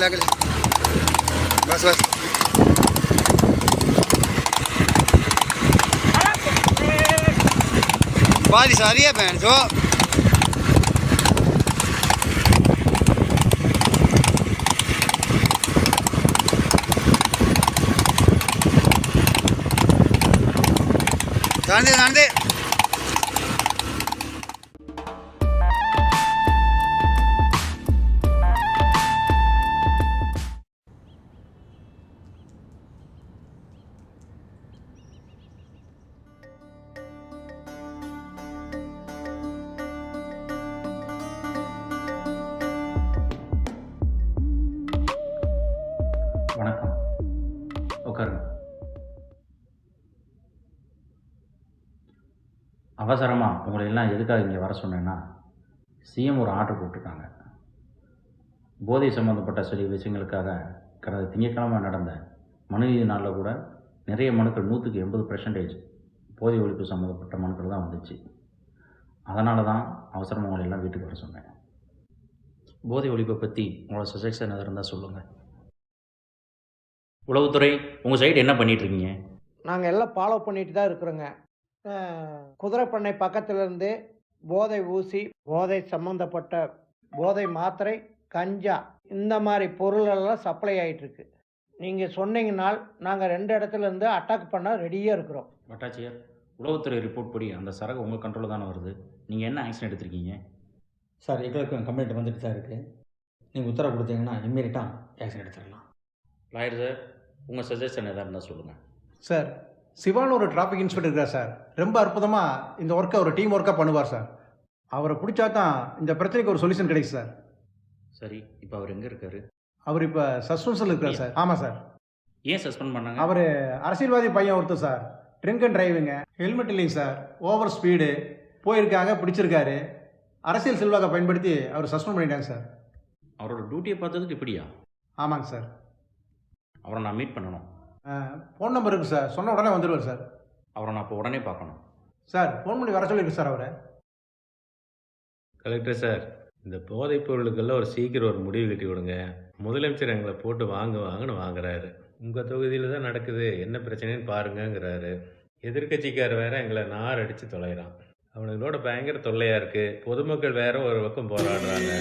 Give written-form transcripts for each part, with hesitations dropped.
अगले बस बस बारिश आ रही है बहन जो जान दे வணக்கம், உட்காருங்க. அவசரமாக உங்களை எல்லாம் எதுக்காக இங்கே வர சொன்னேன்னா, சிஎம் ஒரு ஆர்டர் போட்டிருக்காங்க. போதை சம்மந்தப்பட்ட சில விஷயங்களுக்காக கடந்த திங்கட்கிழமை நடந்த மனுநீதி நாளில் கூட நிறைய மனுக்கள் 100க்கு 80% போதை ஒழிப்பு சம்மந்தப்பட்ட மனுக்கள் தான் வந்துச்சு. அதனால தான் அவசரமாக உங்களை எல்லாம் வீட்டுக்கு வர சொன்னேன். போதை ஒழிப்பை பற்றி உங்களோட சஜஷன் எதாவது இருந்தால் சொல்லுங்கள். உளவுத்துறை, உங்கள் சைடு என்ன பண்ணிகிட்ருக்கீங்க? நாங்கள் எல்லாம் ஃபாலோ பண்ணிட்டு தான் இருக்கிறோங்க. குதிரைப்பண்ணை பக்கத்துலேருந்து போதை ஊசி, போதை சம்மந்தப்பட்ட போதை மாத்திரை, கஞ்சா இந்த மாதிரி பொருளெல்லாம் சப்ளை ஆகிட்டுருக்கு. நீங்கள் சொன்னீங்கனால் நாங்கள் 2 இடத்துலேருந்து அட்டாக் பண்ண ரெடியாக இருக்கிறோம். வட்டாட்சியர், உளவுத்துறை ரிப்போர்ட் படி அந்த சரக்கு உங்கள் கண்ட்ரோலில் தானே வருது. நீங்கள் என்ன ஆக்ஷன் எடுத்திருக்கீங்க? சார், எங்களுக்கும் கம்ப்ளைண்ட் வந்துட்டு தான் இருக்குது. நீங்கள் உத்தரவு கொடுத்தீங்கன்னா இம்மீடியட்டாக ஆக்ஷன் எடுத்துடலாம். லாயர் சார், உங்கள் சஜஷன் எதாக இருந்தால் சொல்லுங்கள். சார், சிவான்னு ஒரு டிராஃபிக் இன்ஸ்பெக்டர் இருக்கார் சார். ரொம்ப அற்புதமாக இந்த ஒர்க்கை ஒரு டீம் ஒர்க்காக பண்ணுவார் சார். அவரை பிடிச்சா தான் இந்த பிரச்சனைக்கு ஒரு சொல்யூஷன் கிடைக்கும் சார். சரி, இப்போ அவர் எங்கே இருக்கார்? அவர் இப்போ சஸ்பென்ஷனில் இருக்கார் சார். ஆமாம் சார். ஏன் சஸ்பெண்ட் பண்ணாங்க? அவர் அரசியல்வாதி பையன் ஒருத்தர் சார். ட்ரிங்க் அண்ட் டிரைவிங்க, ஹெல்மெட் இல்லைங்க சார், ஓவர் ஸ்பீடு போயிருக்காங்க, பிடிச்சிருக்காரு. அரசியல் செல்வாக்கை பயன்படுத்தி அவர் சஸ்பெண்ட் பண்ணிட்டாங்க சார். அவரோட டியூட்டியை பார்த்ததுக்கு இப்படியா? ஆமாங்க சார். அவரை நான் மீட் பண்ணணும். ஃபோன் நம்பர் இருக்குது சார், சொன்ன உடனே வந்துடுவார் சார். அவரை நான் இப்போ உடனே பார்க்கணும். சார், ஃபோன் பண்ணி வர சொல்லியிருக்கு சார் அவரை. கலெக்டர் சார், இந்த போதைப் பொருளுக்கெல்லாம் ஒரு சீக்கிரம் ஒரு முடிவு கட்டி விடுங்க. முதலமைச்சர் எங்களை போட்டு வாங்கன்னு வாங்குறாரு. உங்கள் தொகுதியில் தான் நடக்குது, என்ன பிரச்சனைன்னு பாருங்கங்கிறாரு. எதிர்கட்சிக்கார் வேற எங்களை நார் அடித்து தொலைகிறான். அவனுங்களோட பயங்கர தொல்லையாக இருக்குது. பொதுமக்கள் வேற ஒரு பக்கம் போராடுறாங்க.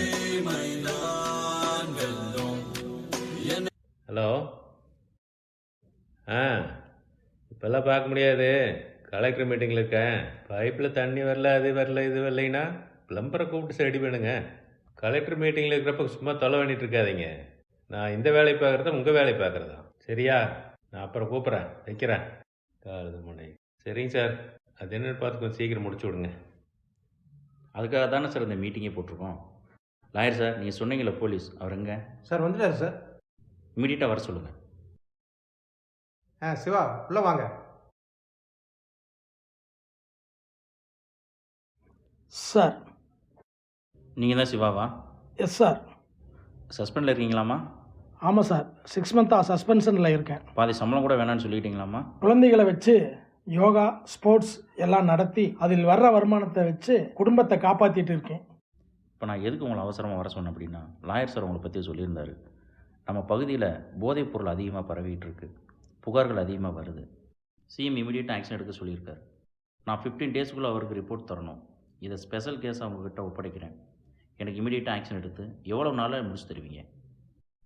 ஹலோ, இப்போல்லாம் பார்க்க முடியாது. கலெக்டர் மீட்டிங்கில் இருக்கேன். பைப்பில் தண்ணி வரல, அது வரல, இது வரலைன்னா பிளம்பரை கூப்பிட்டு ரெடி பண்ணுங்க. கலெக்டர் மீட்டிங்கில் இருக்கிறப்ப சும்மா தொலை பண்ணிட்டு இருக்காதீங்க. நான் இந்த வேலையை பார்க்குறதா உங்கள் வேலையை பார்க்குறதா? சரியா? நான் அப்புறம் கூப்பிட்றேன், வைக்கிறேன். காலது முனை. சரிங்க சார், அது என்னென்னு பார்த்து கொஞ்சம் சீக்கிரம் முடிச்சு விடுங்க. அதுக்காக தானே சார் இந்த மீட்டிங்கே போட்டிருக்கோம். லாயர் சார், நீங்கள் சொன்னீங்களே போலீஸ், அவர் எங்கே? சார் வந்துட்டார் சார். இமீடியட்டாக வர சொல்லுங்கள். சிவா, உள்ளே வாங்க. சார். நீங்கள் தான் சிவாவா? Yes sir. சஸ்பெண்டில் இருக்கீங்களாம்மா? ஆமாம் சார், 6 மந்த்தாக சஸ்பென்ஷனில் இருக்கேன். பாதி சம்பளம் கூட வேணான்னு சொல்லிட்டீங்களாம்மா? குழந்தைகளை வச்சு யோகா, ஸ்போர்ட்ஸ் எல்லாம் நடத்தி அதில் வர்ற வருமானத்தை வச்சு குடும்பத்தை காப்பாற்றிட்டு இருக்கேன். இப்போ நான் எதுக்கு உங்களை அவசரமாக வர சொன்னேன் அப்படின்னா, லாயர் சார் உங்களை பற்றி சொல்லியிருந்தார். நம்ம பகுதியில் போதைப் பொருள் அதிகமாக பரவிட்டு இருக்கு, புகார்கள் அதிகமாக வருது. சிஎம் இமீடியட்டாக ஆக்ஷன் எடுக்க சொல்லியிருக்கார். நான் 15 டேஸ்க்குள்ளே அவருக்கு ரிப்போர்ட் தரணும். இதை ஸ்பெஷல் கேஸ் அவங்கக்கிட்ட ஒப்படைக்கிறேன். எனக்கு இமீடியட்டாக ஆக்ஷன் எடுத்து எவ்வளோ நாளில் முடிச்சு தருவீங்க?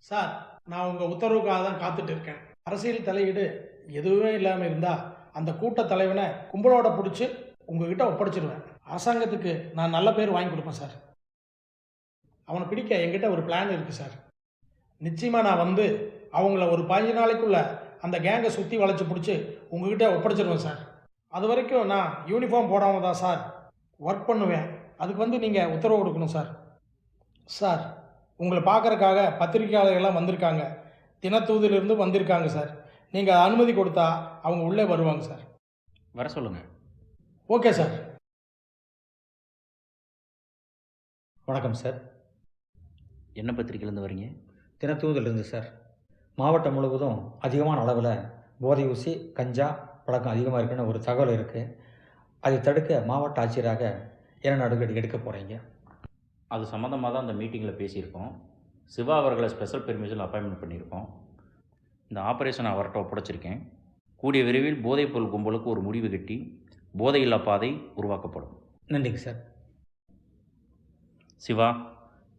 சார், நான் உங்கள் உத்தரவுக்காக தான் காத்துட்டு இருக்கேன். அரசியல் தலையீடு எதுவுமே இல்லாமல் இருந்தால் அந்த கூட்ட தலைவனை கும்பலோட பிடிச்சி உங்ககிட்ட ஒப்படைச்சிடுவேன். அரசாங்கத்துக்கு நான் நல்ல பேர் வாங்கி கொடுப்பேன் சார். அவனை பிடிக்க என்கிட்ட ஒரு பிளான் இருக்குது சார். நிச்சயமாக நான் வந்து அவங்கள ஒரு 15 நாளைக்குள்ளே அந்த கேங்கை சுற்றி வளைச்சி பிடிச்சி உங்ககிட்ட ஒப்படைச்சிடுவேன் சார். அது வரைக்கும் நான் யூனிஃபார்ம் போடாமல் தான் சார் ஒர்க் பண்ணுவேன். அதுக்கு வந்து நீங்கள் உத்தரவு கொடுக்கணும் சார். சார், உங்களை பார்க்குறக்காக பத்திரிகையாளர்கள்லாம் வந்திருக்காங்க, தினத்தூதிலிருந்து வந்திருக்காங்க சார். நீங்கள் அனுமதி கொடுத்தா அவங்க உள்ளே வருவாங்க சார். வர சொல்லுங்கள். Okay sir. வணக்கம் சார். என்ன பத்திரிக்கையிலேருந்து வரீங்க? தினத்தூதிலிருந்து சார். மாவட்டம் முழுவதும் அதிகமான அளவில் போதை ஊசி, கஞ்சா பழக்கம் அதிகமாக இருக்குன்னு ஒரு தகவல் இருக்குது. அதை தடுக்க மாவட்ட ஆட்சியராக என்ன நடவடிக்கை எடுக்க போகிறீங்க? அது சம்மந்தமாக தான் அந்த மீட்டிங்கில் பேசியிருக்கோம். சிவா அவர்களை ஸ்பெஷல் பெர்மிஷன் அப்பாயின்மெண்ட் பண்ணியிருக்கோம். இந்த ஆப்ரேஷனை அவர்கிட்ட ஒப்படைச்சிருக்கேன். கூடிய விரைவில் போதைப்பொருள் கும்பலுக்கு ஒரு முடிவு கட்டி போதையில்லா பாதை உருவாக்கப்படும். நன்றிங்க சார். சிவா,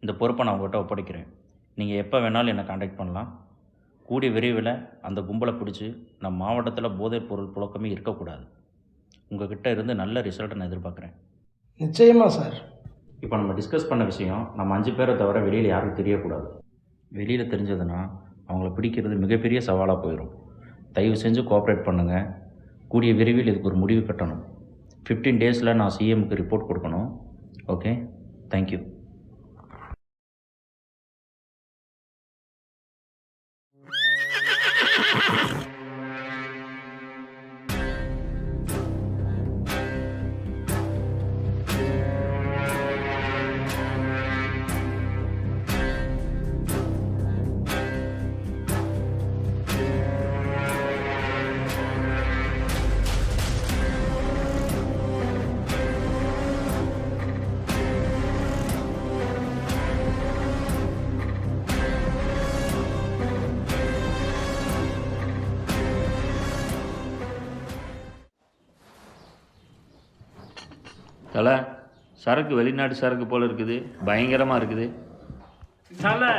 இந்த பொறுப்பை நான் உங்கள்கிட்ட ஒப்படைக்கிறேன். நீங்கள் எப்போ வேணாலும் என்னை காண்டாக்ட் பண்ணலாம். கூடிய விரைவில் அந்த கும்பலை பிடிச்சி நம்ம மாவட்டத்தில் போதைப் பொருள் புழக்கமே இருக்கக்கூடாது. உங்கள்கிட்ட இருந்து நல்ல ரிசல்ட்டை நான் எதிர்பார்க்குறேன். நிச்சயமாக சார். இப்போ நம்ம டிஸ்கஸ் பண்ண விஷயம் நம்ம 5 பேரை தவிர வெளியில் யாரும் தெரியக்கூடாது. வெளியில் தெரிஞ்சதுன்னா அவங்கள பிடிக்கிறது மிகப்பெரிய சவாலாக போயிடும். தயவு செஞ்சு கோஆப்ரேட் பண்ணுங்கள். கூடிய விரைவில் இதுக்கு ஒரு முடிவு கட்டணும். 15 டேஸில் நான் சிஎம்க்கு ரிப்போர்ட் கொடுக்கணும். Okay, thank you. தலை, சரக்கு வெளிநாட்டு சரக்கு போல் இருக்குது, பயங்கரமாக இருக்குது. தலை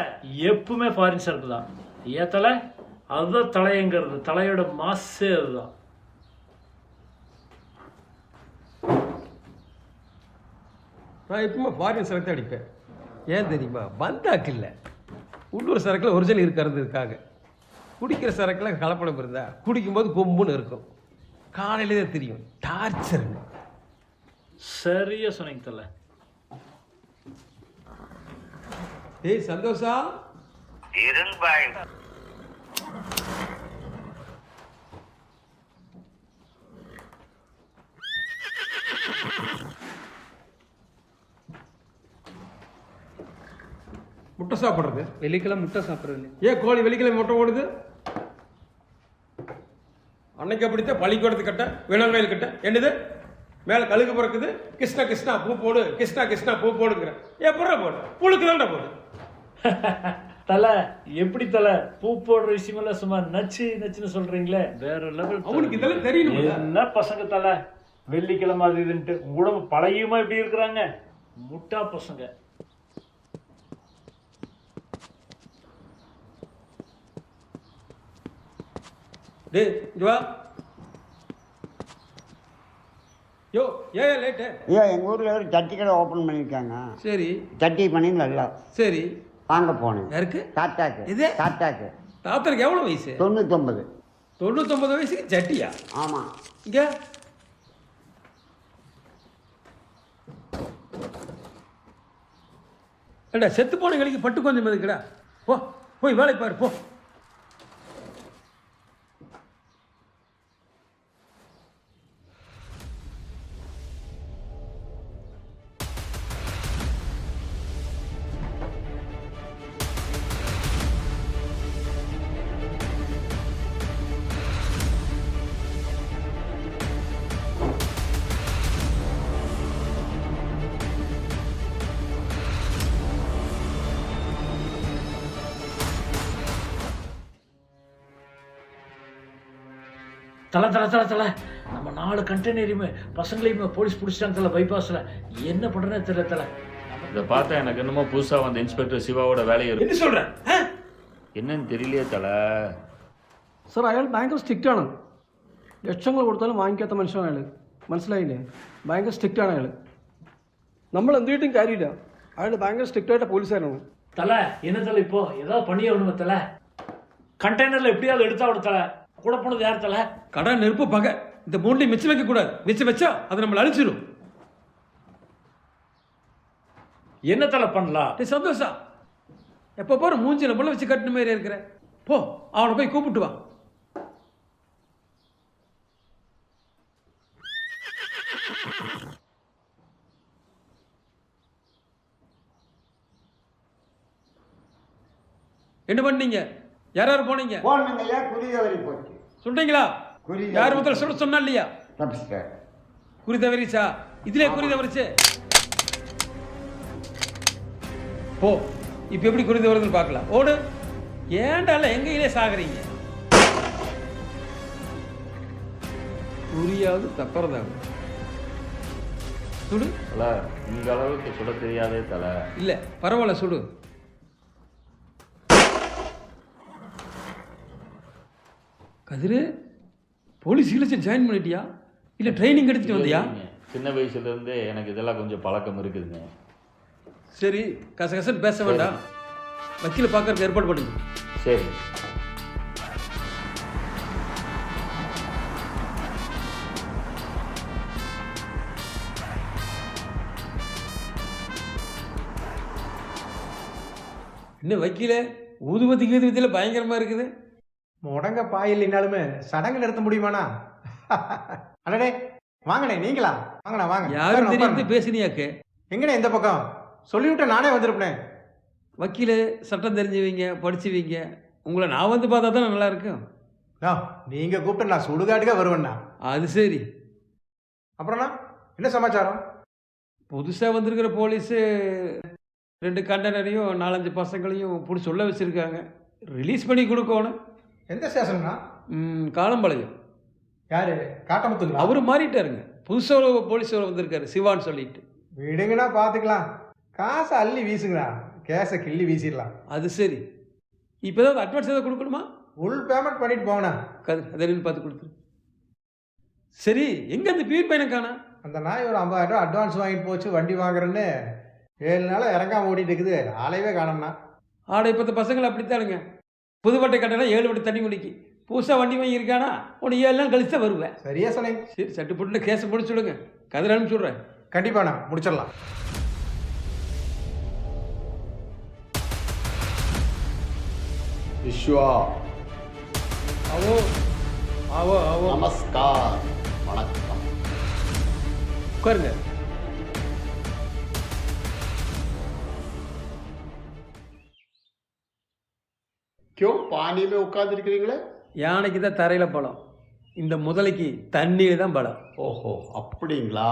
எப்பவுமே ஃபாரின் சரக்கு தான். ஏன் தலை? அதுதான் தலைங்கிறது. தலையோட மாசே அதுதான். நான் எப்பவுமே ஃபாரின் சரக்கு தான் அடிப்பேன். ஏன் தெரியுமா? பந்தாக்கு இல்லை, உள்ளூர் சரக்கில் ஒரிஜினல் இருக்கிறதுக்காக. குடிக்கிற சரக்கில் கலப்படம் இருந்தால் குடிக்கும்போது கொம்புன்னு இருக்கும். காலையிலே தான் தெரியும். டார்ச்சருங்க. சரியா சொன்னீங்க தலை. ஏய் சந்தோஷா, முட்டை சாப்பிட்றது. வெள்ளிக்கிழமை முட்டை சாப்பிட்றது. ஏன் கோழி வெள்ளிக்கிழமை முட்டை ஓடுது? அன்னைக்கு அப்படித்தான் பள்ளிக்கூடத்து கட்ட, விலங்காயில் கட்ட என்னது மேலே கழுகு பிறக்குது, கிருஷ்ணா கிருஷ்ணா பூ போடு, கிருஷ்ணா கிருஷ்ணா பூ போடுங்கிற. எப்படா போடு? புழுக்கு தான்டா போடு. தலை எப்படி தலை? பூ போடுற விஷயமெல்லாம் சும்மா நச்சு நச்சுன்னு சொல்றீங்களே, வேற லெவல். அவனுக்கு இதெல்லாம் தெரியணும். என்ன பசங்க தலை, வெள்ளிக்கிழமை அது இதுன்ட்டு உடம்பு பழகியுமா இப்படி இருக்கிறாங்க? முட்டா பசங்க. டேய் இங்க வா. யோ ஏன் லேட்டு? ஐயா, எங்கள் ஊரில் ஒரு சட்டி கடை ஓப்பன் பண்ணியிருக்காங்க. சரி, சட்டி பண்ணி நல்லா சரி. வாங்க போனேன். யாருக்கு? தாத்தாக்கு. இது தாத்தாக்கு. தாத்தருக்கு எவ்வளோ வயசு? 99. 99 வயசுக்கு சட்டியா? ஆமாம். இங்கே ஏண்டா செத்து போன கழிக்கு பட்டு கொஞ்சம் இருக்குடா. போ போய் வேலை பாரு போ. தலை தலை தலை தலை, நம்ம 4 கண்டெய்னரையுமே பசங்களையுமே போலீஸ் பிடிச்சிட்டாங்க தலை, பைபாஸில். என்ன பண்ணுறேன்னு தெரியல தலை. இதை பார்த்தா எனக்கு என்னமோ புதுசாக வந்த இன்ஸ்பெக்டர் சிவாவோட வேலையை என்ன சொல்கிறேன்? என்னன்னு தெரியலையே தலை. സാർ അയാൾ ഭയങ്കര സ്ട്രിക്റ്റാണ്. ലക്ഷങ്ങൾ കൊടുത്താലും വാങ്ങിക്കാത്ത മനുഷ്യനാണ് അയാൾ. മനസ്സിലായില്ലേ? ഭയങ്കര സ്ട്രിക്റ്റാണ് അയാൾ. നമ്മൾ എന്ത് ചെയ്തിട്ടും കാര്യമില്ല. അയാൾ ഭയങ്കര സ്ട്രിക്റ്റായിട്ട് പോലീസുകാരാണ്. தலை என்ன தலை, இப்போ ஏதாவது பண்ணியே விடுங்க தலை. கண்டெய்னரில் எப்படியாவது எடுத்தா விட தலை. கூட போனது யார் தலை? கடை நெருப்பு பகை. இந்த மூண்டையும் மிச்சம் வைக்கக்கூடாது. மிச்சம் வச்சா அதை நம்மளை அழிச்சிடும். என்ன தலை பண்ணலாம்? சந்தோஷா, எப்போ போகிற மூஞ்சியில் முள்ள வச்சு கட்டின மாதிரி இருக்கிற. போ, அவனை போய் கூப்பிட்டு வா. என்ன பண்ணீங்க? யார் யார் போனீங்க? போனங்க ஐயா, குறி தவறி போச்சு. சொல்றீங்களா? யார் முதல்ல சொல்ல சொன்னா இல்லையா? தப்பிச்சிட்டார். குறி தவறிச்சா? இதுல குறி தவறிச்சு. போ, இப்போ எப்படி குறித்து வருதுன்னு பார்க்கலாம். ஓடு. ஏண்டால எங்கேயிலே சாகுறீங்க? புரியாது தப்புறதாங்க. சுடு. தலை இந்த அளவுக்கு சுட தெரியாதே தலை. இல்லை பரவாயில்ல சுடு. கதிரு போலீஸ் இலச்சு ஜாயின் பண்ணிட்டியா இல்லை ட்ரைனிங் எடுத்துட்டு வந்தியா? சின்ன வயசுலேருந்தே எனக்கு இதெல்லாம் கொஞ்சம் பழக்கம் இருக்குதுங்க. சரி கசகசன்னு பேச வேண்டாம். வக்கீலை பார்க்கறதுக்கு ஏற்பாடு பண்ணுங்க. சரி. என்ன வக்கீலே ஊதுபத்தி கீதுபத்தியில் பயங்கரமாக இருக்குது. முடங்க பாய் இல்லைனாலுமே சடங்கு நிறுத்த முடியுமாண்ணா? அடடே வாங்கண்ணே, நீங்களா? வாங்கண்ணா வாங்க. யாரும் தெரியாது பேசினியாக்கு. எங்கண்ணே இந்த பக்கம் சொல்லிவிட்டு நானே வந்திருப்பேன். வக்கீல் சட்டம் தெரிஞ்சுவீங்க படிச்சுவீங்க. உங்களை நான் வந்து பார்த்தா தான் நல்லா இருக்கும். நீங்கள் கூப்பிட்டு நான் சுடுகாட்டுக்கே வருவேண்ணா. அது சரி. அப்புறம்ண்ணா என்ன சமாச்சாரம்? புதுசாக வந்திருக்கிற போலீஸு 2 கண்டனரையும் 4-5 பசங்களையும் பிடிச்சி சொல்ல வச்சுருக்காங்க. ரிலீஸ் பண்ணி கொடுக்கணும். எந்த ஸ்டேஷன்ண்ணா? காலம்பாளையம். யார்? காட்டமுத்துங்களா? அவரு மாறிட்டாருங்க. புதுசாக போலீஸ் வந்திருக்காரு சிவான்னு சொல்லிட்டு. விடுங்கண்ணா பார்த்துக்கலாம். காசை அள்ளி வீசுங்களா, கேஸை கிள்ளி வீசிடலாம். அது சரி. இப்போ ஏதாவது அட்வான்ஸ் ஏதாவது கொடுக்கணுமா? ஃபுல் பேமெண்ட் பண்ணிட்டு போங்கண்ணா. அதை பார்த்து கொடுத்துரு. சரி எங்கே அந்த பியூர் பையனை காணா? அந்த நாய் ஒரு 50,000 ரூபா அட்வான்ஸ் வாங்கிட்டு போச்சு வண்டி வாங்குறேன்னு 7 நாளாக இறங்காம ஓடிட்டு இருக்குது. ஆளையவே காணோம்னா. ஆடை இப்போ பசங்களை அப்படித்தானுங்க. புதுவட்டை கட்டணம் 7 வட்டி தண்ணி குடிக்கி. புதுசாக வண்டி வாங்கியிருக்கானா உன்னை 7 நாள் கழிச்சு தான் வருவேன். சரியா சொன்னீங்க. சரி சட்டு போட்டு கேஸை முடிச்சுடுங்க. கதிர அனுப்பிச்சுட்றேன். கண்டிப்பாண்ணா முடிச்சிடலாம். விஸ்வா. ஆவோ ஆவோ ஆவோ. நமஸ்கார். வணக்கம். உட்காருங்க. क्यों पानी में உட்கார்ந்துருக்கிறீங்களே? யானைக்கு தான் தரையில் பலம், இந்த முதலைக்கு தண்ணியில் தான் பலம். ஓஹோ அப்படிங்களா?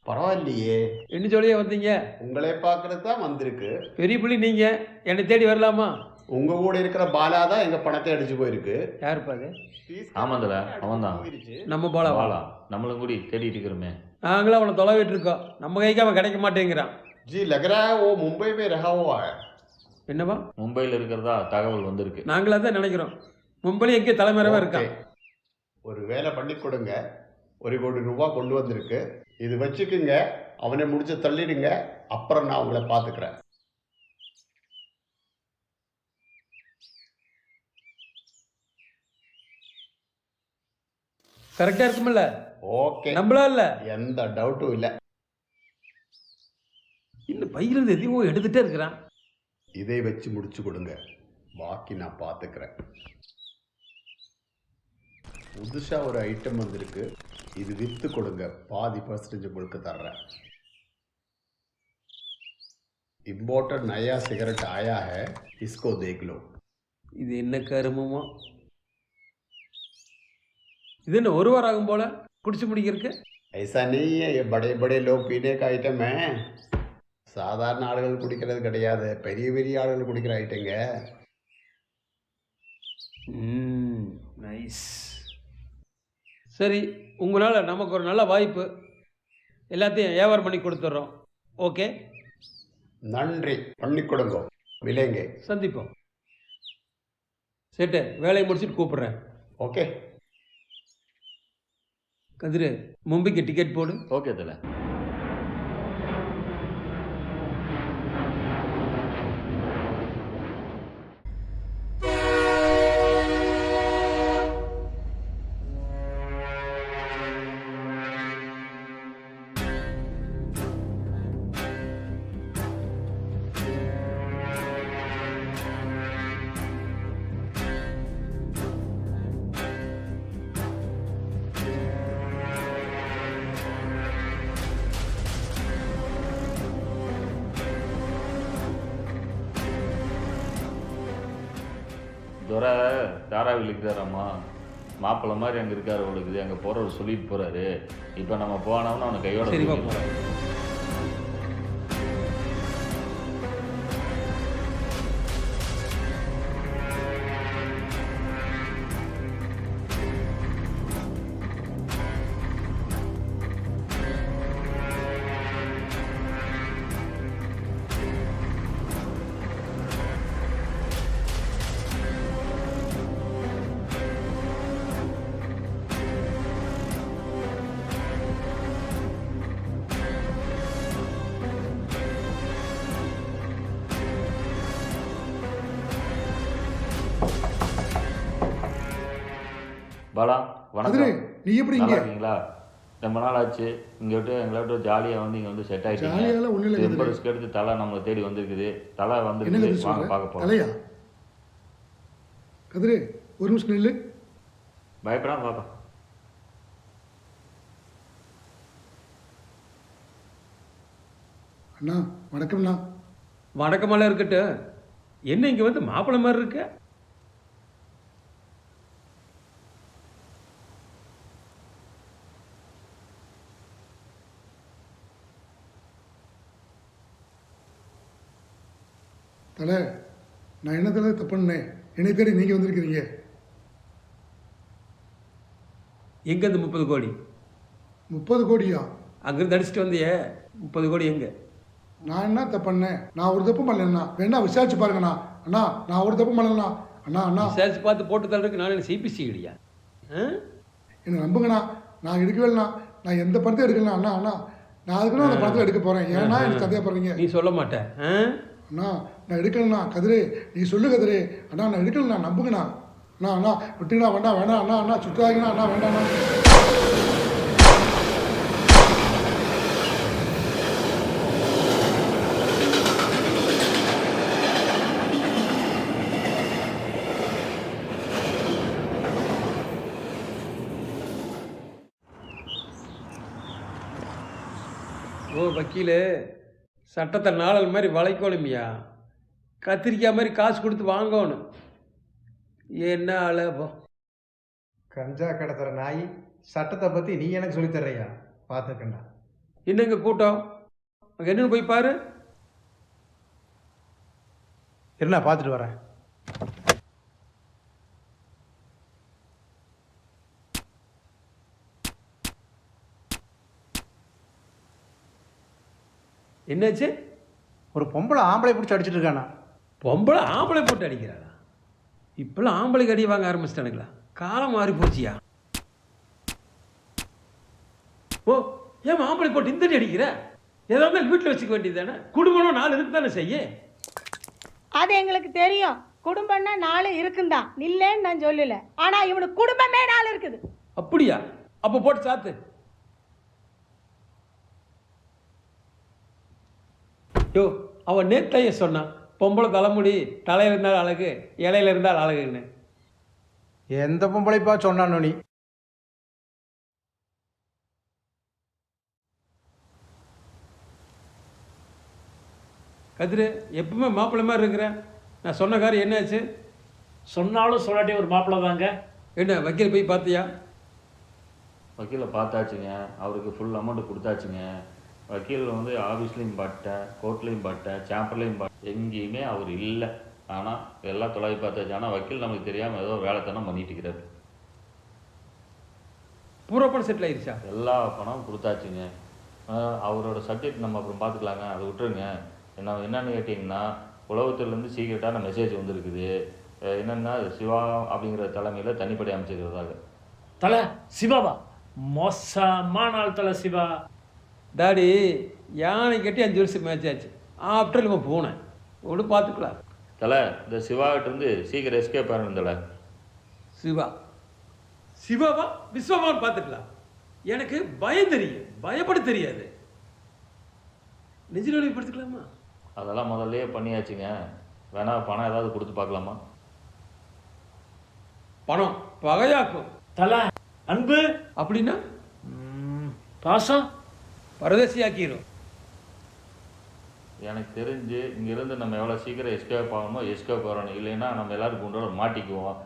பரவாயில்லையே. என்ன சொல்லியே வந்தீங்க? உங்களே பார்க்கறது தான் வந்திருக்கு. பெரிய புள்ளி நீங்கள் என்னை தேடி வரலாமா? உங்க கூட இருக்கிற பாலா தான் எங்க பணத்தை அடிச்சு போயிருக்கு. யாருப்பா அது? ஆமாந்தல அவன் தான். நம்ம பாலா. பாலா நம்மளும் கூடி தேடிட்டு இருக்கிறோமே. நாங்களும் அவனை தொலைவிட்டு இருக்கோம். நம்ம கைக்கு அவன் கிடைக்க மாட்டேங்கிறான். जी लग रहा है वो मुंबई में रहा हुआ है. என்னவா? மும்பையில் இருக்கிறதா தகவல் வந்திருக்கு. நாங்களும் தான் நினைக்கிறோம். மும்பையில் எங்கே தலைமறைவாக இருக்கான். ஒரு வேலை பண்ணி கொடுங்க. 1 கோடி ரூபாய் கொண்டு வந்திருக்கு. இது வச்சுக்குங்க. அவனை முடிச்சு தள்ளிடுங்க. அப்புறம் நான் உங்களை பார்த்துக்கிறேன். கரெக்டாக இருக்குமில்ல? ஓகே நம்மளா இல்லை, எந்த டவுட்டும் இல்லை. இன்னும் பையிலிருந்து எதையும் எடுத்துகிட்டே இருக்கிறான். இதை வச்சு முடிச்சு கொடுங்க. பாக்கி நான் பார்த்துக்கிறேன். புதுசாக ஒரு ஐட்டம் வந்திருக்கு. இது விற்று கொடுங்க. பாதி % உங்களுக்கு தர்றேன். इम्पोर्टेड नया सिगरेट आया है, इसको देख लो. இது என்ன கருமமோ? இது என்ன 1 வாரம் ஆகும் போல குடிச்சு முடிக்கிறதுக்கு? ऐसा नहीं है, ये बड़े बड़े लोग पीने का आइटम है. சாதாரண ஆளுகள் குடிக்கிறது கிடையாது. பெரிய பெரிய ஆளுகள் குடிக்கிற ஐட்டங்க. நைஸ். சரி, உங்களால் நமக்கு ஒரு நல்ல வாய்ப்பு. எல்லாத்தையும் வியாபாரம் பண்ணி கொடுத்துட்றோம். ஓகே நன்றி. பண்ணி கொடுங்க. விலைங்க. சந்திப்போம். சேட்டு வேலையை முடிச்சுட்டு கூப்பிட்றேன். ஓகே கதிரு, மும்பைக்கு டிக்கெட் போடு. ஓகே தல. துரை தாராவில் இருக்கிறாராம்மா. மாப்பிள்ளை மாதிரி அங்கே இருக்கார். அவளுக்கு அங்கே போகிறவர் சொல்லிட்டு போகிறாரு. இப்போ நம்ம போனோம்னா அவனை கையோட சரிப்பா போகிறேன். பாலா கதிரு, வணக்கம். நீ எப்படி நல்லா இங்கே? இருக்கீங்களா? ரொம்ப நாள் ஆச்சு. இங்கே விட்டு எங்களை விட்டு ஜாலியாக வந்து இங்கே வந்து செட் ஆகிட்டீங்க. ஜாலியாலாம் ஒன்றும் இல்லை ரொம்ப கதிரு. ரிஸ்க் எடுத்து தலை நம்மளை தேடி வந்திருக்குது. தலை என்ன வந்துருக்குது, கதிரு வாங்க சொல்ற? பார்க்க போகிறோம். தலையா? கதிரு, ஒரு நிமிஷம் நில்லு. பயப்படாம பாப்பா. அண்ணா வணக்கம்ண்ணா. வடக்கமெல்லாம் இருக்கட்டும், என்ன இங்கே வந்து மாப்பிள்ளை மாதிரி இருக்க? தலை, நான் என்ன தலை தப்பு பண்ணேன்? என்னை தேடி நீங்கள் வந்திருக்கிறீங்க. எங்கே இந்த 30 கோடி? 30 கோடியா? அங்கேருந்து அடிச்சுட்டு வந்தியே, 30 கோடி எங்கே? நான் என்ன தப்பு பண்ணேன்? நான் ஒரு தப்பு பண்ணலண்ணா. வேணா விசாரிச்சு பாருங்கண்ணா. அண்ணா நான் ஒரு தப்பு பண்ணலண்ணா. அண்ணா அண்ணா விசாரிச்சு பார்த்து போட்டு தள்ளுறதுக்கு நான் என்ன சிபிசி கிடையா? என்னை நம்புங்கண்ணா. நான் எடுக்கவே இல்லைண்ணா. நான் எந்த படத்தையும் எடுக்கலண்ணா. அண்ணா அண்ணா நான் அதுக்குன்னு அந்த படத்தில் எடுக்க போகிறேன். ஏன்னா எனக்கு சந்தேகப்படுறீங்க? நீ சொல்ல மாட்டேன். அண்ணா நான் எடுக்கலண்ணா. கதிரு நீ சொல்லு கதிரு. அண்ணா நான் எடுக்கலண்ணா, நம்புங்கண்ணா. அண்ணா அண்ணா விட்டுங்கண்ணா. வேண்டாம் வேண்டாம் அண்ணா. அண்ணா சுத்தாங்கண்ணா. அண்ணா வேண்டாண்ணா. ஓ வக்கீல், சட்டத்தை நாளல் மாதிரி வளைக்கணுமியா, கத்திரிக்காய் மாதிரி காசு கொடுத்து வாங்கணும். என்ன அழபம். கஞ்சா கடத்துற நாய், சட்டத்தை பற்றி நீ எனக்கு சொல்லித்தர்றையா? பார்த்துக்கண்ணா. என்னங்க கூட்டம், அங்கே என்னன்னு போய் பாரு. என்ன பார்த்துட்டு வரேன். என்னாச்சு? ஒரு பொம்பளை ஆம்பளை பிடிச்சி அடிச்சிட்டு இருக்கானா? பொம்பளை ஆம்பளை போட்டு அடிக்கிறாளா? இப்பெல்லாம் ஆம்பளைக்கு அடி வாங்க ஆரம்பிச்சிட்டானுங்களா? காலம் மாறி போச்சியா? ஓ, ஏன் ஆம்பளை போட்டு இந்த அடி அடிக்கிற? ஏதாவது வீட்டில் வச்சுக்க வேண்டியது தானே? குடும்பம் 4 இருக்கு தானே செய்ய. அது எங்களுக்கு தெரியும். குடும்பம்னா 4 இருக்குந்தான், இல்லைன்னு நான் சொல்லல. ஆனா இவனுக்கு குடும்பமே 4 இருக்குது. அப்படியா? அப்போ போட்டு சாத்து. யோ, அவன் நேத்தைய சொன்னான், பொம்பளை தலைமுடி தலையில் இருந்தால் அழகு, இலையில இருந்தால் அழகுன்னு. எந்த பொம்பளைப்பா சொன்னானோ நீ? கதிரு, எப்பவுமே மாப்பிள்ளை மாதிரி இருக்கிறேன். நான் சொன்ன காரியம் என்னாச்சு? சொன்னாலும் சொல்லாட்டி ஒரு மாப்பிள்ளை தாங்க. என்ன வக்கீல் போய் பார்த்தியா? வக்கீலை பார்த்தாச்சுங்க. அவருக்கு ஃபுல் அமௌண்ட் கொடுத்தாச்சுங்க. வக்கீல் வந்து ஆஃபீஸ்லேயும் பார்த்தேன், கோர்ட்லேயும் பார்த்தேன், சேம்பர்லேயும் பார்த்தேன், எங்கேயுமே அவர் இல்லை. ஆனால் எல்லாம் தொலைவி பார்த்தாச்சு. ஆனால் வக்கீல் நமக்கு தெரியாமல் ஏதோ வேலைத்தனம் பண்ணிட்டு இருக்கிறார். பூரா பணம் செட்டில் ஆயிடுச்சா? எல்லா பணமும் கொடுத்தாச்சுங்க. அவரோட சப்ஜெக்ட் நம்ம அப்புறம் பார்த்துக்கலாங்க, அதை விட்டுருங்க. என்னன்னு கேட்டிங்கன்னா, உலகத்துலேருந்து சீக்கிரட்டான மெசேஜ் வந்திருக்குது. என்னென்னா சிவா அப்படிங்கிற தலைமையில் தனிப்படை அமைச்சிருக்கிறதாக. தலை சிவாவா? மோசமான ஆள் தலை சிவா. டாடி, யானை கட்டி 5 வருஷம் மேட்ச் ஆச்சு. ஆஃப்டர் நம்ம போனேன் ஒன்று பார்த்துக்கலாம். தலை, இந்த சிவாகிட்டேருந்து சீக்கிரம் எஸ்கேப் ஆகணும் தலை. சிவா சிவாவா விஸ்வமான்னு பார்த்துக்கலாம். எனக்கு பயம் தெரியும், பயப்பட தெரியாது. நெஞ்சிலோட படுத்துக்கலாமா? அதெல்லாம் முதல்லையே பண்ணியாச்சுங்க. வேணா பணம் ஏதாவது கொடுத்து பார்க்கலாமா? பணம் பகையாக்கும். தலை அன்பு அப்படின்னா பாசம் பரதேசியாக்கிடும். எனக்கு தெரிஞ்சு இங்கேருந்து நம்ம எவ்வளோ சீக்கிரம் எஸ்கேப் ஆகணுமோ எஸ்கேப் ஆகணும். இல்லைன்னா நம்ம எல்லோரும் குண்டோட மாட்டிக்குவோம்.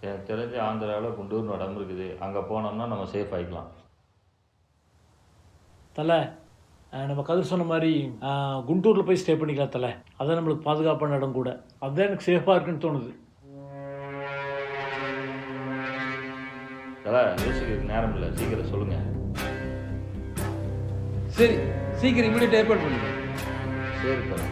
எனக்கு தெரிஞ்சு ஆந்திராவில் குண்டூர்னு இடம் இருக்குது, அங்கே போனோம்னா நம்ம சேஃப் ஆகிக்கலாம். தலை, நம்ம கதிர் சொன்ன மாதிரி குண்டூரில் போய் ஸ்டே பண்ணிக்கலாம் தலை. அதான் நம்மளுக்கு பாதுகாப்பான இடம் கூட. அதுதான் எனக்கு சேஃபாக இருக்குன்னு தோணுது. தலை, யோசிக்கிறதுக்கு நேரம் இல்லை, சீக்கிரம் சொல்லுங்கள். சரி, சீக்கிரம் இமீடியட் ஏற்பாடு பண்ணுங்க. சரி தலை.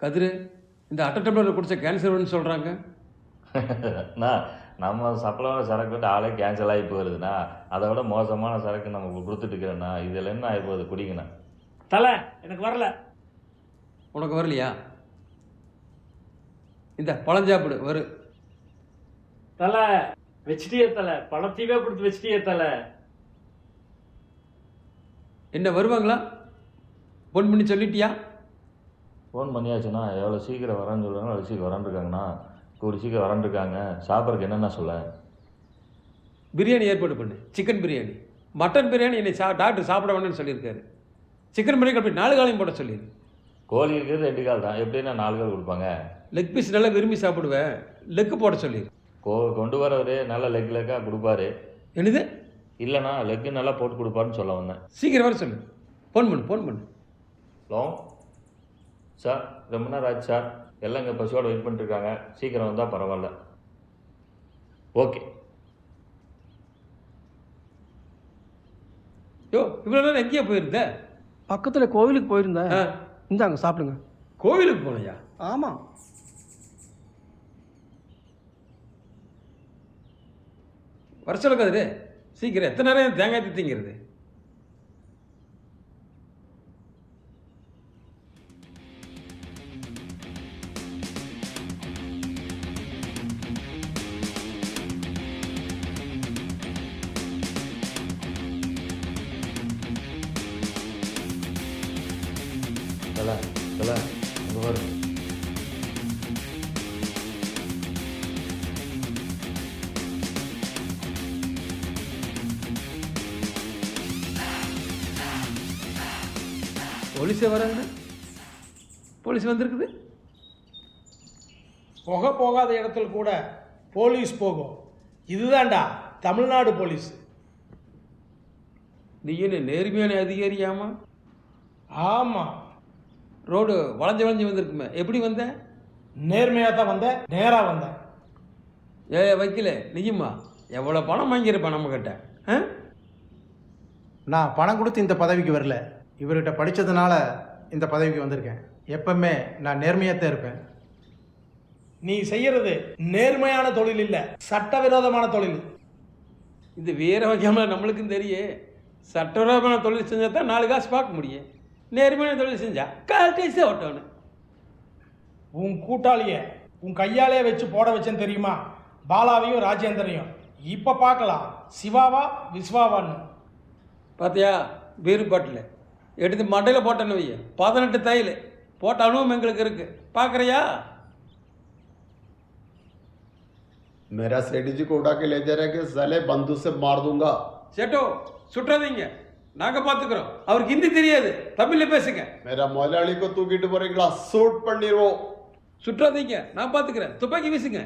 கதிர், இந்த அட்டை டம்ளரில் குடிச்ச கேன்சர் வரும்னு சொல்கிறாங்க. நான் நம்ம சப்ளமான சரக்கு விட்டு ஆளே கேன்சல் ஆகி போயிருதுண்ணா. அதை விட மோசமான சரக்கு நம்ம கொடுத்துட்டு இருக்கிறேண்ணா. இதில் என்ன ஆகி போகுது? குடிங்கண்ணா. தலை எனக்கு வரல. உனக்கு வரலையா? இந்த பழஞ்சாப்பிடு வரும். தலை வச்சிட்டியே தலை, பணத்தையே கொடுத்து வச்சிட்டியே தலை. என்ன வருவாங்களா? ஃபோன் பண்ணி சொல்லிட்டியா? ஃபோன் பண்ணியாச்சுண்ணா. எவ்வளோ சீக்கிரம் வரேன்னு சொல்கிறாங்க. அவ்வளோ சீக்கிரம் வரான்ருக்காங்கண்ணா. கூடி சீக்கிரம் வரேன்ருக்காங்க. சாப்பிட்றதுக்கு என்னென்ன சொல்ல? பிரியாணி ஏற்பாடு பண்ணு. Chicken biryani, mutton biryani. என்னை டாக்டர் சாப்பிட வேணும்னு சொல்லியிருக்காரு. சிக்கன் பிரியாணி அப்படி 4 காலையும் போட சொல்லிடு. கோழி இருக்கிறது 2 கால் தான். எப்படின்னா 4 கால் கொடுப்பாங்க. லெக் பீஸ் நல்லா விரும்பி சாப்பிடுவேன். லெக்கு போட சொல்லிடு. கொண்டு வரவர் நல்ல லெக்காக கொடுப்பாரு. என்னது? இல்லைண்ணா, லெக்கு நல்லா போட்டு கொடுப்பாருன்னு சொல்ல வந்தேன். சீக்கிரம் வர சொல்லு. ஃபோன் பண்ணு. ஹலோ சார், ரொம்ப நேரம் ஆச்சு சார். எல்லாம் இங்கே பஸ்ஸோடு வெயிட் பண்ணிட்டுருக்காங்க. சீக்கிரம் வந்தால் பரவாயில்ல. ஓகே. யோ, இவ்வளோ நேரம் எங்கேயா போயிருந்த? பக்கத்தில் கோவிலுக்கு போயிருந்தேன். இந்தாங்க சாப்பிடுங்க. கோவிலுக்கு போனையா? ஆமாம். வர சொல்ல கதிரு. சீக்கிரம். எத்தனை நேரம் தேங்காய் திங்கிறது? அங்கே வரும். போலீஸே வராங்க. போலீஸ் வந்திருக்குது. புகை போகாத இடத்துல கூட போலீஸ் போகும். இதுதான்டா தமிழ்நாடு போலீஸ். நீ என்ன நேர்மையான அதிகாரியாமா? ஆமாம். ரோடு வளைஞ்சு வந்திருக்குமே, எப்படி வந்த? நேர்மையாக தான் வந்தேன், நேராக வந்தேன். வைக்கல நீயுமா? எவ்வளோ பணம் வாங்கியிருப்பேன் நம்மக்கிட்ட? நான் பணம் கொடுத்து இந்த பதவிக்கு வரல. இவர்கிட்ட படித்ததுனால இந்த பதவிக்கு வந்திருக்கேன். எப்பவுமே நான் நேர்மையாக தான் இருப்பேன். நீ செய்யறது நேர்மையான தொழில் இல்லை, சட்டவிரோதமான தொழில். இது வேற வகையான நம்மளுக்கும் தெரியும். சட்டவிரோதமான தொழில் செஞ்சால் தான் 4 காசு பார்க்க முடியும். நேர்மையான தொழில் செஞ்சா கால்டேஸே ஓட்டணும். உன் கூட்டாளியை உன் கையாலே வச்சு போட வச்சேன்னு தெரியுமா? பாலாவையும் ராஜேந்திரையும். இப்போ பார்க்கலாம் சிவாவா விஸ்வாவான்னு. பார்த்தியா? பீரு பாட்டில் எடுத்து மண்டையில் போட்டேன்னு வைய 18 தையல் போட்ட அனுபவம் எங்களுக்கு இருக்குது. பார்க்குறியா? मेरा सेठी जी को उड़ा के ले जा रहे कि साले बंदूक से मार दूंगा. சேட்டோ சுற்றாதீங்க, நாங்கள் பார்த்துக்குறோம். அவருக்கு ஹிந்தி தெரியாது, தமிழில் பேசுங்க. मेरा मलयाली को தூக்கிட்டு போறீங்களா? சூட் பண்ணிடுவோம். சுற்றாதீங்க, நான் பார்த்துக்கிறேன். துப்பாக்கி வீசுங்க.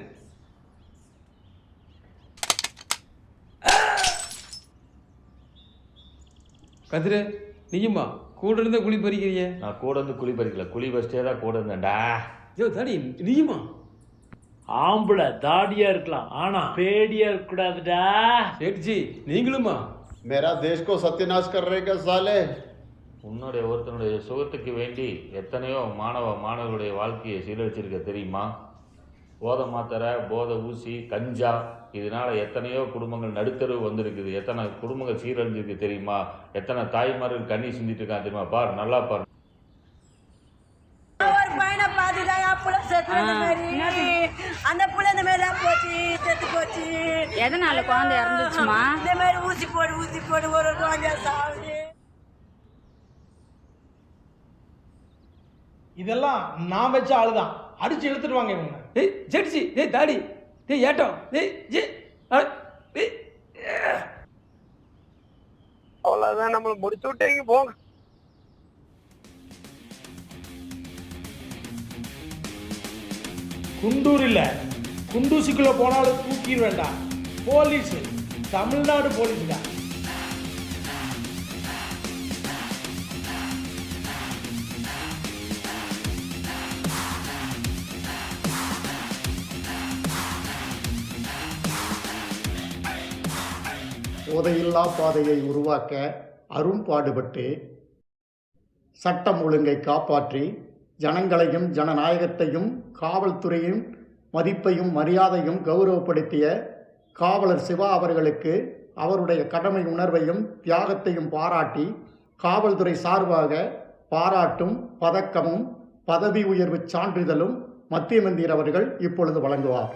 கதிரு, நீயுமா கூட இருந்த குழி பறிக்கிறிய? நான் கூட இருந்து குழி பறிக்கல, குழி பறிச்சிட்டே தான் கூட இருந்தேன்டா. ஐயோ தாடி, நீயுமா? ஆம்பளை தாடியா இருக்கலாம், ஆனா பேடியா இருக்கக்கூடாதுடா. சேட்ஜி நீங்களுமா? मेरा देश को सत्यानाश कर रहे क्या साले? உன்னுடைய ஒருத்தனுடைய சுகத்துக்கு வேண்டி எத்தனையோ மாணவர்களுடைய வாழ்க்கையை சீரழிச்சிருக்க தெரியுமா? போதை மாத்திரை, போதை ஊசி, கஞ்சா, இதனால் எத்தனையோ குடும்பங்கள் நடுத்தரவு வந்திருக்குது. எத்தனை குடும்பங்கள் சீரழிஞ்சிருக்கு தெரியுமா? எத்தனை தாய்மார்கள் கண்ணி சிந்திட்டு இருக்காங்க தெரியுமா? பார், நல்லா பாரு. அந்த புள்ள இந்த மாதிரி போச்சு, செத்து போச்சு. எதனால குழந்தை இறந்துச்சுமா? இந்த மாதிரி ஊசி போடு ஒரு குழந்தை சாவுது. இதெல்லாம் நான் வச்ச ஆளுதான். அடிச்சு இழுத்துடுவாங்க இவங்க. ஏய் ஜெட்சி, ஏய் தாடி, ஏய் ஏட்டோ, ஏய் ஜே, அவ்வளோதான், நம்மளை முடிச்சு விட்டீங்க போங்க. குண்டூர் இல்ல, குண்டூசிக்குள்ள போனாலும் தூக்கிட வேண்டாம். போலீஸ், தமிழ்நாடு போலீஸ் தான். போதையில்லா பாதையை உருவாக்க அரும்பாடுபட்டு சட்டம் ஒழுங்கை காப்பாற்றி ஜனங்களையும் ஜனநாயகத்தையும் காவல்துறையின் மதிப்பையும் மரியாதையும் கௌரவப்படுத்திய காவலர் சிவா அவர்களுக்கு அவருடைய கடமை உணர்வையும் தியாகத்தையும் பாராட்டி காவல்துறை சார்பாக பாராட்டும் பதக்கமும் பதவி உயர்வு சான்றிதழும் மத்திய மந்திரி அவர்கள் இப்பொழுது வழங்குவார்.